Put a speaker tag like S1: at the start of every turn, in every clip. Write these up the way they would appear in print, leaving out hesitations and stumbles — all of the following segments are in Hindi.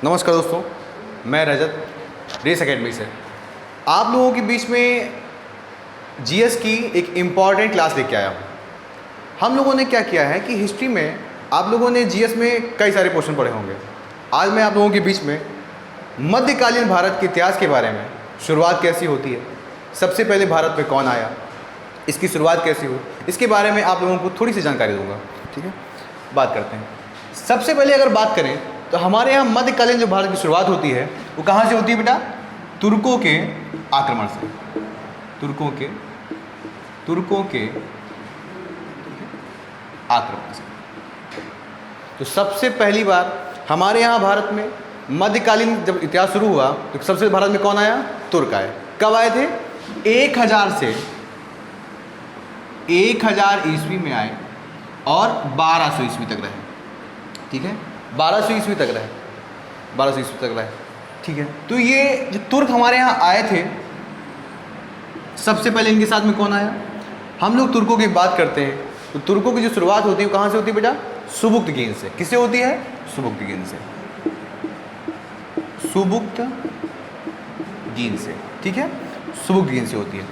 S1: नमस्कार दोस्तों, मैं रजत रेस एकेडमी से आप लोगों के बीच में जीएस की एक इम्पॉर्टेंट क्लास लेके आया हूँ। हम लोगों ने क्या किया है कि हिस्ट्री में आप लोगों ने जीएस में कई सारे क्वेश्चन पढ़े होंगे। आज मैं आप लोगों के बीच में मध्यकालीन भारत के इतिहास के बारे में, शुरुआत कैसी होती है, सबसे पहले भारत में कौन आया, इसकी शुरुआत कैसी हुई, इसके बारे में आप लोगों को थोड़ी सी जानकारी दूंगा। ठीक है, बात करते हैं। सबसे पहले अगर बात करें तो हमारे यहाँ मध्यकालीन जो भारत की शुरुआत होती है वो कहाँ से होती है बेटा? तुर्कों के आक्रमण से। तुर्कों के आक्रमण से। तो सबसे पहली बार हमारे यहाँ भारत में मध्यकालीन जब इतिहास शुरू हुआ तो सबसे भारत में कौन आया? तुर्क आए। कब आए थे? 1000 से 1000 ईस्वी में आए और 1200 ईस्वी तक रहे। ठीक है, 1200 ईस्वी तक रहे। ठीक है, तो ये जो तुर्क हमारे यहाँ आए थे, सबसे पहले इनके साथ में कौन आया? हम लोग तुर्कों की बात करते हैं तो तुर्कों की जो शुरुआत होती है वो कहाँ से होती है बेटा? सुबुक्तगीन से। किससे होती है? सुबुक्तगीन से। ठीक है, सुबुक्तगीन से होती है।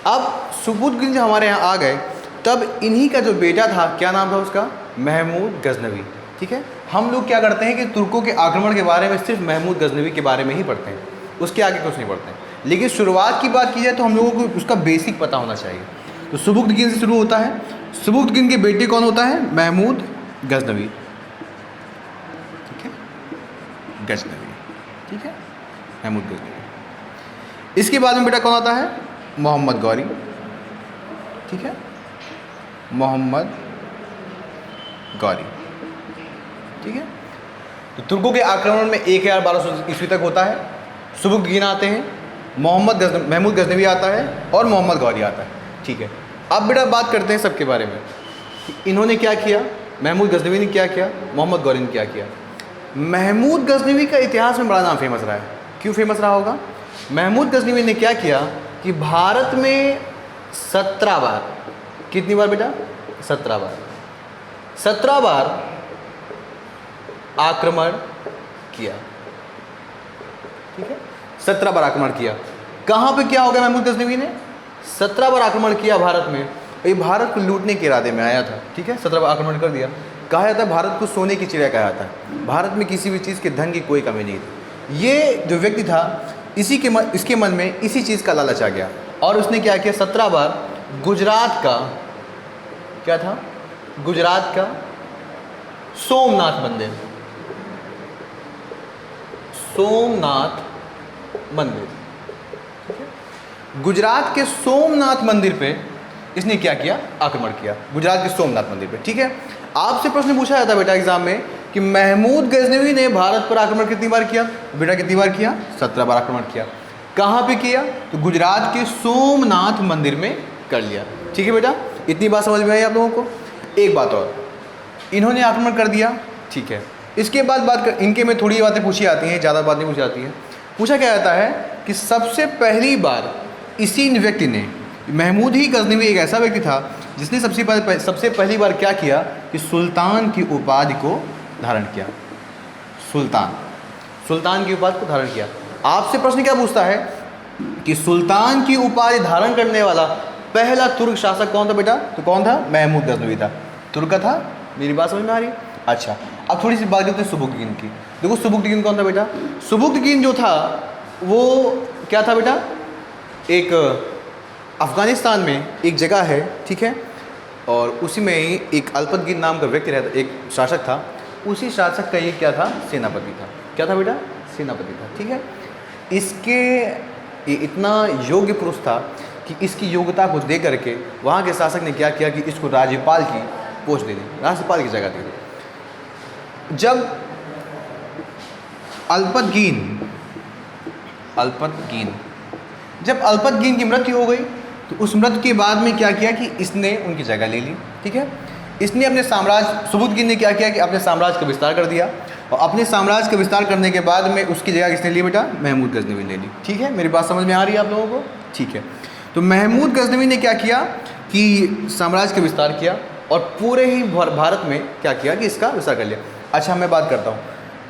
S1: अब सुबुक्तगीन जब हमारे यहाँ आ गए तब इन्हीं का जो बेटा था, क्या नाम था उसका? महमूद गजनवी। ठीक है, हम लोग क्या करते हैं कि तुर्कों के आक्रमण के बारे में सिर्फ महमूद गजनवी के बारे में ही पढ़ते हैं, उसके आगे कुछ नहीं पढ़ते हैं। लेकिन शुरुआत की बात की जाए तो हम लोगों को उसका बेसिक पता होना चाहिए। तो सुबुक्तगीन से शुरू होता है। सुबुक्तगीन के बेटे कौन होता है? महमूद गजनवी। ठीक है, ठीक है, महमूद गजनवी। इसके बाद में बेटा कौन आता है? मोहम्मद गौरी। ठीक है, मोहम्मद गौरी। ठीक है, तो तुर्कों के आक्रमण में 1200 ईस्वी तक होता है। सुबुक्तगीन आते हैं, महमूद गजनवी आता है और मोहम्मद गौरी आता है। ठीक है, अब बेटा बात करते हैं सबके बारे में। इन्होंने क्या किया? महमूद गजनवी ने क्या किया? मोहम्मद गौरी ने क्या किया? महमूद गजनवी का इतिहास में बड़ा नाम फेमस रहा है। क्यों फेमस रहा होगा? महमूद गजनवी ने क्या किया कि भारत में 17 बार, कितनी बार बेटा? 17 बार आक्रमण किया। ठीक है, 17 बार आक्रमण किया। कहाँ पे क्या हो गया? महमूद गजनवी ने 17 बार आक्रमण किया भारत में। ये भारत को लूटने के इरादे में आया था। ठीक है, 17 बार आक्रमण कर दिया। कहा जाता है भारत को सोने की चिड़िया कहा जाता है। भारत में किसी भी चीज़ के धन की कोई कमी नहीं थी। ये जो व्यक्ति था इसके मन में इसी चीज़ का लालच आ गया और उसने क्या किया? 17 बार गुजरात का, क्या था? गुजरात का सोमनाथ मंदिर। गुजरात के सोमनाथ मंदिर पे इसने क्या किया? आक्रमण किया, गुजरात के सोमनाथ मंदिर पे। ठीक है, आपसे प्रश्न पूछा जाता बेटा एग्जाम में कि महमूद गजनवी ने भारत पर आक्रमण कितनी बार किया? बेटा कितनी बार किया? 17 बार आक्रमण किया। कहाँ पे किया? तो गुजरात के सोमनाथ मंदिर में कर लिया। ठीक है बेटा, इतनी बात समझ में आई आप लोगों को? एक बात और, इन्होंने आक्रमण कर दिया। ठीक है, इसके बाद इनके में थोड़ी बातें पूछी जाती हैं, ज़्यादा बात नहीं पूछी जाती है। पूछा क्या जाता है कि सबसे पहली बार इसी व्यक्ति ने, महमूद ही गजनवी एक ऐसा व्यक्ति था जिसने सबसे पहली बार क्या किया कि सुल्तान की उपाधि को धारण किया। सुल्तान की उपाधि को धारण किया। आपसे प्रश्न क्या पूछता है कि सुल्तान की उपाधि धारण करने वाला पहला तुर्क शासक कौन था बेटा? तो कौन था? महमूद गजनवी था, तुर्क का था। मेरी बात समझ में आ रही? अच्छा, अब थोड़ी सी बात करते हैं सुबुक्तगीन की। देखो सुबुक्तगीन कौन था बेटा? सुबुक्तगीन जो था वो क्या था बेटा? एक अफ़गानिस्तान में एक जगह है। ठीक है, और उसी में ही एक अल्पतगीन नाम का व्यक्ति रहता, एक शासक था। उसी शासक का ये क्या था? सेनापति था। क्या था बेटा? सेनापति था। ठीक है, ये इतना योग्य पुरुष था कि इसकी योग्यता को दे करके वहाँ के शासक ने क्या किया कि इसको राज्यपाल की पोस्ट दे दी, राज्यपाल की जगह दे दी। जब अल्पतगीन की मृत्यु हो गई तो उस मृत्यु के बाद में क्या किया कि इसने उनकी जगह ले ली। ठीक है, इसने अपने साम्राज्य, सुबुक्तगीन ने क्या किया कि अपने साम्राज्य का विस्तार कर दिया और अपने साम्राज्य का विस्तार करने के बाद में उसकी जगह किसने ली बेटा? महमूद गजनवी ने ली। ठीक है, मेरी बात समझ में आ रही है आप लोगों को? ठीक है, तो महमूद गजनवी ने क्या किया कि साम्राज्य का विस्तार किया और पूरे ही भारत में क्या किया कि इसका विस्तार कर लिया। अच्छा, मैं बात करता हूँ,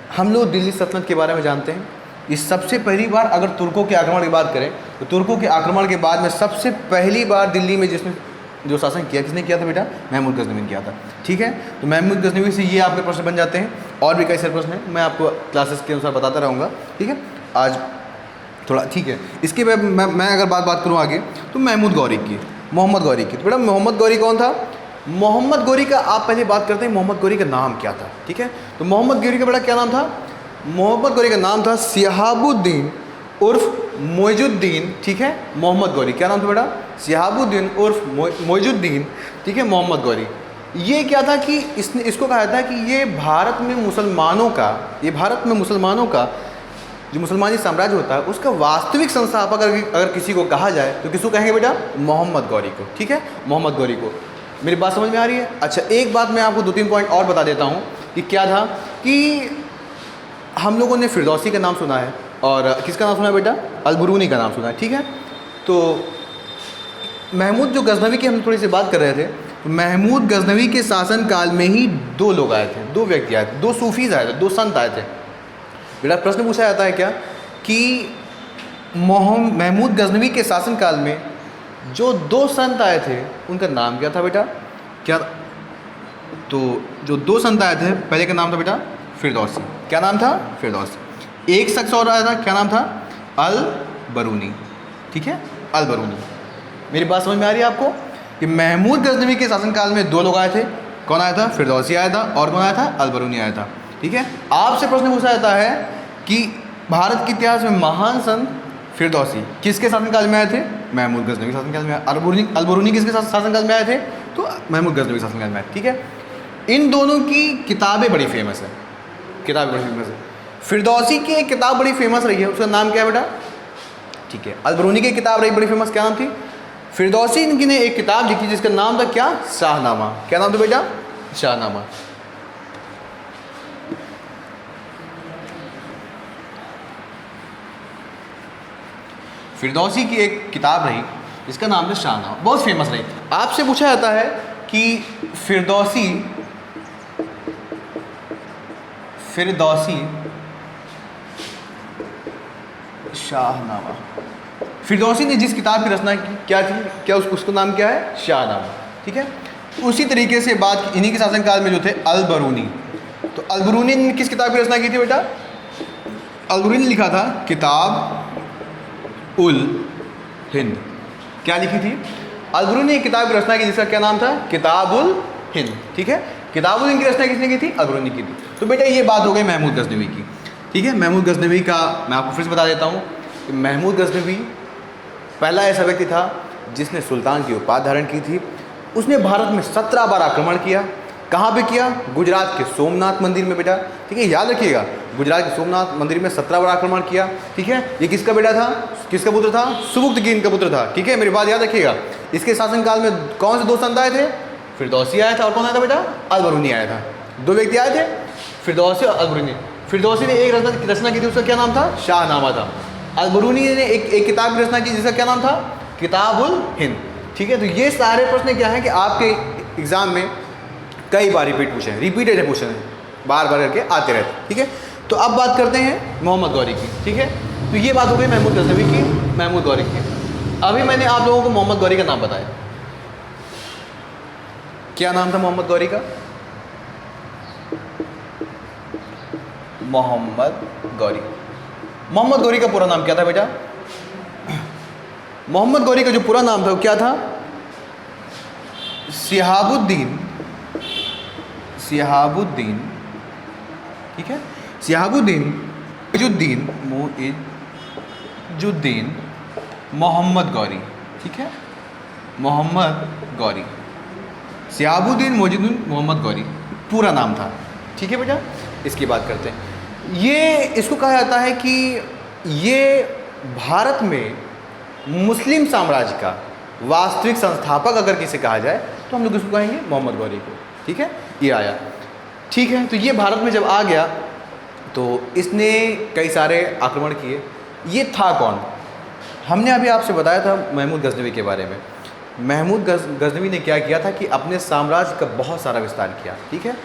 S1: हम लोग दिल्ली सल्तनत के बारे में जानते हैं। इस सबसे पहली बार अगर तुर्कों के आक्रमण की बात करें तो तुर्कों के आक्रमण के बाद में सबसे पहली बार दिल्ली में जिसने जो शासन किया, किसने किया था बेटा? महमूद गजनवी ने किया था। ठीक है, तो महमूद गजनवी से ये आपके प्रश्न बन जाते हैं। और भी कई सारे प्रश्न हैं, मैं आपको क्लासेस के अनुसार बताता रहूँगा। ठीक है, आज थोड़ा ठीक है। इसके बाद मैं अगर बात करूँ आगे तो महमूद गौरी की, मोहम्मद गौरी की। तो बेटा मोहम्मद गौरी कौन था? मोहम्मद गौरी का आप पहले बात करते हैं मोहम्मद गौरी का नाम क्या था। ठीक है, तो मोहम्मद गौरी का बेटा क्या नाम था? मोहम्मद गौरी का नाम था सिहाबुद्दीन उर्फ मोइजुद्दीन। ठीक है, मोहम्मद गौरी क्या नाम था बेटा? सिहाबुद्दीन उर्फ मोइजुद्दीन। ठीक है, मोहम्मद गौरी। ये क्या था कि इसको कहा था कि ये भारत में मुसलमानों का जो मुसलमानी साम्राज्य होता है उसका वास्तविक संस्थापक अगर किसी को कहा जाए तो किसको कहेंगे बेटा? मोहम्मद गौरी को। ठीक है, मोहम्मद गौरी को। मेरी बात समझ में आ रही है? अच्छा, एक बात मैं आपको 2-3 पॉइंट और बता देता हूँ कि क्या था कि हम लोगों ने फिरदौसी का नाम सुना है और किसका नाम सुना है बेटा? अलबरूनी का नाम सुना है। ठीक है, तो महमूद जो गजनवी की हम थोड़ी सी बात कर रहे थे, तो महमूद गजनवी के शासनकाल में ही 2 लोग आए थे, 2 व्यक्ति आए थे, 2 सूफीज़ आए थे, 2 संत आए थे। बेटा प्रश्न पूछा जाता है क्या कि महमूद गजनवी के शासनकाल में जो 2 संत आए थे उनका नाम क्या था बेटा? क्या? तो जो 2 संत आए थे, पहले का नाम था बेटा फिरदौसी। क्या नाम था? फिरदौसी। एक शख्स और आया था, क्या नाम था? अल बरूनी। ठीक है, अल बरूनी। मेरी बात समझ में आ रही है आपको कि महमूद गजनवी के शासनकाल में 2 लोग आए थे। कौन आया था? फिरदौसी आया था। और कौन आया था? अल बरूनी आया था। ठीक है, आपसे प्रश्न पूछा जाता है कि भारत के इतिहास में महान संत फिरदौसी किसके शासनकाल में आए थे? महमूद गजनवी शासनकाल में। अल बरूनी किसके शासनकाल में आए थे? तो महमूद गजनवी शासनकाल में आए। ठीक है, इन दोनों की किताबें बड़ी फेमस है, किताबें बड़ी फेमस है। फिरदौसी की एक किताब बड़ी फेमस रही है, उसका नाम क्या है बेटा? ठीक है, अल बरूनी की किताब रही बड़ी फेमस, क्या नाम थी? फिरदौसी इनकी ने एक किताब लिखी जिसका नाम था क्या? शाहनामा। क्या नाम था बेटा? शाहनामा। फिरदौसी की एक किताब रही जिसका नाम था शाहनामा, बहुत फेमस रही। आपसे पूछा जाता है कि फिरदौसी शाहनामा, फिरदौसी ने जिस किताब की रचना की क्या थी? क्या उसका नाम क्या है? शाहनामा। ठीक है, उसी तरीके से बात इन्हीं के शासनकाल में जो थे अल बरूनी, तो अल बरूनी ने किस किताब की रचना की थी बेटा? अल बरूनी ने लिखा था किताब उल हिंद। क्या लिखी थी? अल बरूनी ने एक किताब की रचना की जिसका क्या नाम था? किताब उल हिंद। ठीक है, किताब उल हिंद की रचना किसने की थी? अल बरूनी की थी। तो बेटा ये बात हो गई महमूद गजनवी की। ठीक है, महमूद गजनवी का मैं आपको फिर से बता देता हूँ कि महमूद गजनवी पहला ऐसा व्यक्ति था जिसने सुल्तान की उपाधि धारण की थी। उसने भारत में 17 बार आक्रमण किया। कहाँ पे किया? गुजरात के सोमनाथ मंदिर में बेटा। ठीक है, याद रखिएगा, गुजरात के सोमनाथ मंदिर में 17 बार आक्रमण किया। ठीक है, ये किसका बेटा था? किसका पुत्र था? सुबुक्तगीन का पुत्र था। ठीक है, मेरी बात याद रखिएगा। इसके शासनकाल में कौन से 2 संत आए थे? फिरदौसी आया था और कौन आया था बेटा? अल बरूनी आया था। 2 व्यक्ति आए थे, फिरदौसी और अल बरूनी। फिरदौसी ने एक रचना की थी, उसका क्या नाम था? शाहनामा था। अल बरूनी ने एक किताब की रचना की जिसका क्या नाम था? किताब उल हिंद। ठीक है, तो ये सारे प्रश्न क्या हैं कि आपके एग्जाम में कई बार रिपीटेड पूछे हैं, बार बार करके आते रहते हैं। ठीक है, तो अब बात करते हैं मोहम्मद गौरी की। ठीक है, तो ये बात हो गई महमूद गजनवी की, महमूद गौरी की। अभी मैंने आप लोगों को मोहम्मद गौरी का नाम बताया। क्या नाम था मोहम्मद गौरी का? मोहम्मद गौरी। मोहम्मद गौरी का पूरा नाम क्या था बेटा? मोहम्मद गौरी का जो पूरा नाम था वो क्या था? सिहाबुद्दीन। ठीक है, सिहाबुद्दीन मोहम्मद गौरी। ठीक है, मोहम्मद गौरी, सिहाबुद्दीन मोइजुद्दीन मोहम्मद गौरी पूरा नाम था। ठीक है बेटा, इसकी बात करते हैं। ये इसको कहा जाता है कि ये भारत में मुस्लिम साम्राज्य का वास्तविक संस्थापक अगर किसे कहा जाए तो हम लोग इसको कहेंगे मोहम्मद गौरी को। ठीक है, ये आया। ठीक है, तो ये भारत में जब आ गया तो इसने कई सारे आक्रमण किए। ये था कौन? हमने अभी आपसे बताया था महमूद गजनवी के बारे में। महमूद गजनवी ने क्या किया था कि अपने साम्राज्य का बहुत सारा विस्तार किया। ठीक है,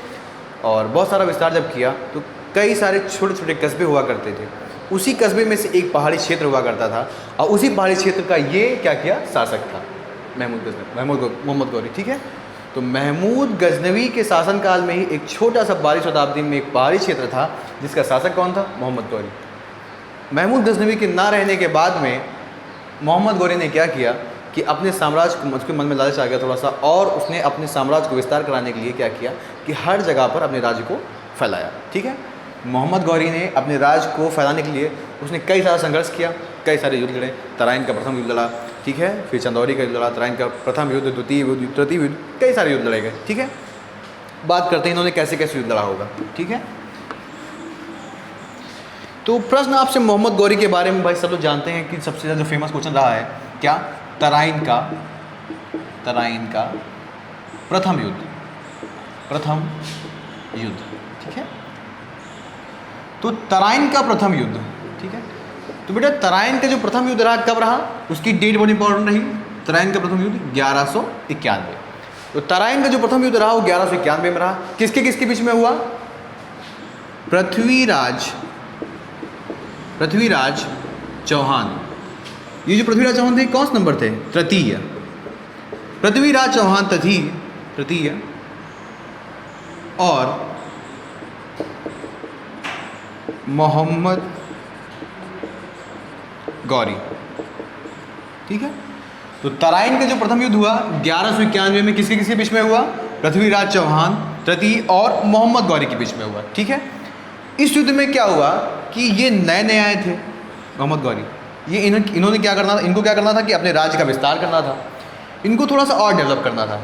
S1: और बहुत सारा विस्तार जब किया तो कई सारे छोटे छोटे कस्बे हुआ करते थे। उसी कस्बे में से एक पहाड़ी क्षेत्र हुआ करता था और उसी पहाड़ी क्षेत्र का ये क्या किया, शासक था मोहम्मद गौरी। ठीक है, तो महमूद गजनवी के शासनकाल में ही एक छोटा सा 12वीं शताब्दी में एक पहाड़ी क्षेत्र था जिसका शासक कौन था, मोहम्मद गौरी। महमूद गजनवी के ना रहने के बाद में मोहम्मद गौरी ने क्या किया कि अपने साम्राज्य को, उसके मन में लालच आ गया थोड़ा सा, और उसने अपने साम्राज्य को विस्तार कराने के लिए क्या किया कि हर जगह पर अपने राज्य को फैलाया। ठीक है, मोहम्मद गौरी ने अपने राज्य को फैलाने के लिए उसने कई सारा संघर्ष किया, कई सारे युद्ध लड़े। तराइन का प्रथम युद्ध लड़ा, ठीक है, फिर चंदौली का युद्ध लड़ा, तराइन का प्रथम युद्ध, द्वितीय युद्ध, तृतीय युद्ध, कई सारे युद्ध लड़े गए। ठीक है, बात करते हैं इन्होंने कैसे कैसे युद्ध लड़ा होगा। ठीक है, तो प्रश्न आपसे मोहम्मद गौरी के बारे में भाई सब लोग जानते हैं कि सबसे ज़्यादा जो फेमस क्वेश्चन रहा है क्या, तराइन का प्रथम युद्ध। ठीक है, तो तराइन का प्रथम युद्ध। ठीक है, तो बेटा तराइन का जो प्रथम युद्ध रहा कब रहा, उसकी डेट बहुत इंपॉर्टेंट रही। तराइन का प्रथम युद्ध 1191। तो तराइन का जो प्रथम युद्ध रहा वो 1191 में रहा। किसके किसके बीच में हुआ, पृथ्वीराज चौहान। ये जो पृथ्वीराज चौहान थे कौन से नंबर थे, तृतीय। पृथ्वीराज चौहान तृतीय और मोहम्मद गौरी। ठीक है, तो तराइन का जो प्रथम युद्ध हुआ 1191 में किसके किसके बीच में हुआ, पृथ्वीराज चौहान तृतीय और मोहम्मद गौरी के बीच में हुआ। ठीक है, इस युद्ध में क्या हुआ कि ये नए आए थे मोहम्मद गौरी, ये इन्होंने क्या करना था, इनको क्या करना था कि अपने राज्य का विस्तार करना था, इनको थोड़ा सा और डेवलप करना था।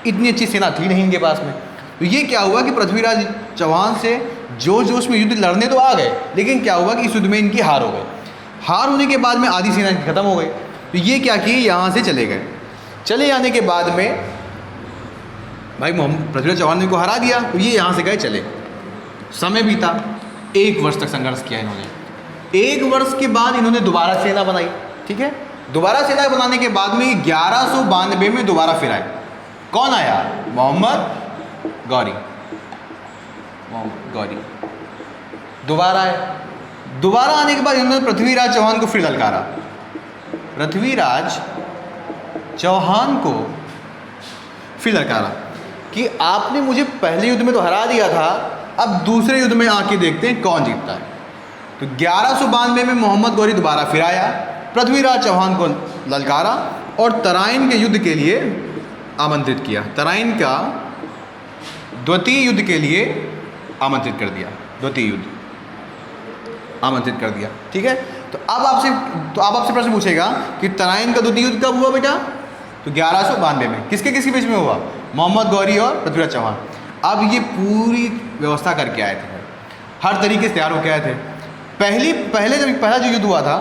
S1: इतनी अच्छी सेना थी नहीं इनके पास में। तो ये क्या हुआ कि पृथ्वीराज चौहान से जोश में युद्ध लड़ने तो आ गए, लेकिन क्या हुआ कि इस युद्ध में इनकी हार हो गई। हार होने के बाद में आधी सेना इनकी खत्म हो गई। तो ये क्या किए, यहाँ से चले गए। चले आने के बाद में भाई पृथ्वीराज चौहान ने इनको हरा दिया, तो ये यहाँ से गए चले। समय बीता, 1 वर्ष तक संघर्ष किया इन्होंने। 1 वर्ष के बाद इन्होंने दोबारा सेना बनाई। ठीक है, दोबारा सेना बनाने के बाद में 1192 में दोबारा फिर आए। कौन आया, मोहम्मद गौरी दोबारा आए। दोबारा आने के बाद इन्होंने पृथ्वीराज चौहान को फिर ललकारा। पृथ्वीराज चौहान को फिर ललकारा कि आपने मुझे पहले युद्ध में तो हरा दिया था, अब दूसरे युद्ध में आके देखते हैं कौन जीतता है। तो 1192 में मोहम्मद गौरी दोबारा फिर आया, पृथ्वीराज चौहान को ललकारा और तराइन के युद्ध के लिए आमंत्रित किया। तराइन का द्वितीय युद्ध के लिए आमंत्रित कर दिया, द्वितीय युद्ध आमंत्रित कर दिया। ठीक है, तो अब आपसे प्रश्न पूछेगा कि तराइन का द्वितीय युद्ध कब हुआ बेटा, तो 1192 में। किसके किसके बीच में हुआ, मोहम्मद गौरी और पृथ्वीराज चौहान। अब ये पूरी व्यवस्था करके आए थे, हर तरीके से तैयार होकर आए थे। पहला जो युद्ध हुआ था,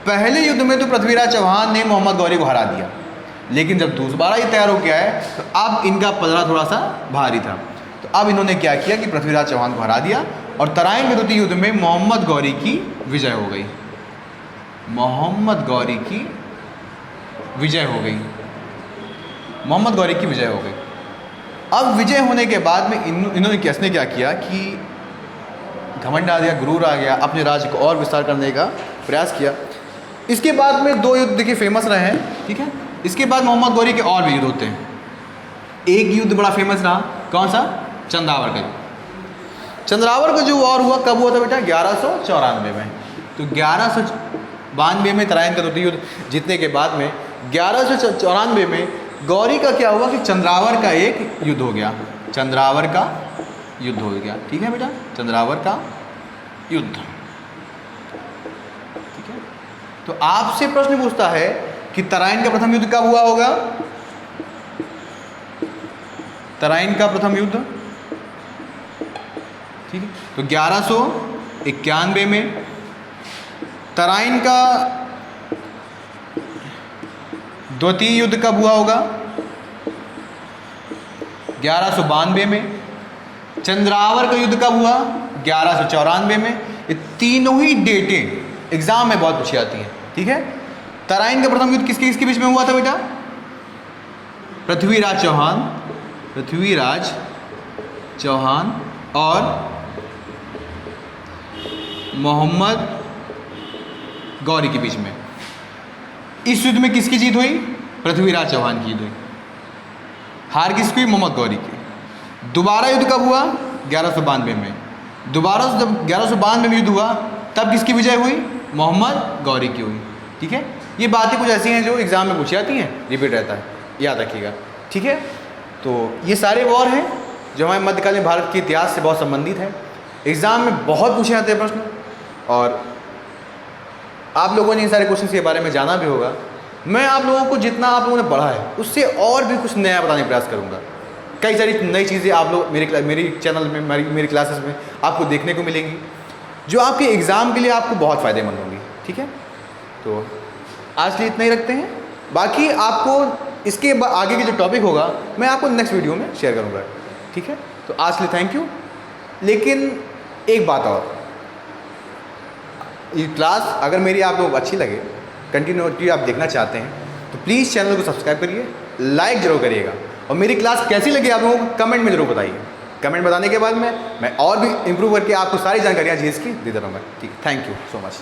S1: पहले युद्ध में तो पृथ्वीराज चौहान ने मोहम्मद गौरी को हरा दिया, लेकिन जब दोबारा ये तैयार होकर आए तो अब इनका पलड़ा थोड़ा सा भारी था। तो अब इन्होंने क्या किया कि पृथ्वीराज चौहान को हरा दिया और तराइन के द्वितीय युद्ध में मोहम्मद गौरी की विजय हो गई। मोहम्मद गौरी की विजय हो गई। अब विजय होने के बाद में इन्होंने किसने क्या किया कि घमंड आ गया, गुरूर आ गया, अपने राज्य को और विस्तार करने का प्रयास किया। इसके बाद में 2 युद्ध देखिए फेमस रहे हैं। ठीक है, इसके बाद मोहम्मद गौरी के और भी युद्ध होते हैं। एक युद्ध बड़ा फेमस रहा, कौन सा, चंद्रावर का। चंद्रावर का जो वॉर हुआ कब हुआ था बेटा, 1194 में। तो 1192 में तराइन का द्वितीय युद्ध जीतने के बाद में 1194 में गौरी का क्या हुआ कि चंद्रावर का एक युद्ध हो गया। चंद्रावर का युद्ध हो गया। ठीक है बेटा, चंद्रावर का युद्ध। ठीक है, तो आपसे प्रश्न पूछता है कि तराइन का प्रथम युद्ध कब हुआ होगा, तराइन का प्रथम युद्ध। ठीक है, तो 1191 में। तराइन का द्वितीय युद्ध कब हुआ होगा, 1192 में। चंद्रावर का युद्ध कब हुआ, 1194 में। ये तीनों ही डेटें एग्जाम में बहुत पूछी जाती हैं। ठीक है, तराइन का प्रथम युद्ध किसके किसके बीच में हुआ था बेटा, पृथ्वीराज चौहान और मोहम्मद गौरी के बीच में। इस युद्ध में किसकी जीत हुई? पृथ्वीराज चौहान की जीत हुई। हार किसकी हुई? मोहम्मद गौरी की। दोबारा युद्ध कब हुआ? 1192 में। दोबारा जब 1192 में युद्ध हुआ तब किसकी विजय हुई? मोहम्मद गौरी की हुई। ठीक है, ये बातें कुछ ऐसी हैं जो एग्ज़ाम में पूछी जाती हैं, रिपीट रहता है, याद रखिएगा। ठीक है, तो ये सारे वॉर हैं जो हमारे मध्यकालीन भारत के इतिहास से बहुत संबंधित हैं। एग्ज़ाम में बहुत पूछे जाते हैं प्रश्न, और आप लोगों ने इन सारे क्वेश्चन के बारे में जाना भी होगा। मैं आप लोगों को जितना आप लोगों ने पढ़ा है उससे और भी कुछ नया बताने का प्रयास करूँगा। कई सारी नई चीज़ें आप लोग मेरी चैनल में, मेरी क्लासेस में आपको देखने को मिलेंगी जो आपके एग्ज़ाम के लिए आपको बहुत फ़ायदेमंद होंगी। ठीक है, तो आज के लिए इतना ही रखते हैं। बाकी आपको इसके आगे के जो टॉपिक होगा मैं आपको नेक्स्ट वीडियो में शेयर करूँगा। ठीक है, तो आज के लिए थैंक यू। लेकिन एक बात और, ये क्लास अगर मेरी आप लोग अच्छी लगे, कंटिन्यूटी आप देखना चाहते हैं, तो प्लीज़ चैनल को सब्सक्राइब करिए, लाइक ज़रूर करिएगा, और मेरी क्लास कैसी लगी आप लोगों को कमेंट में ज़रूर बताइए। कमेंट बताने के बाद मैं और भी इम्प्रूव करके आपको सारी जानकारियाँ जीएस की देता रहूँगा। ठीक, थैंक यू सो मच।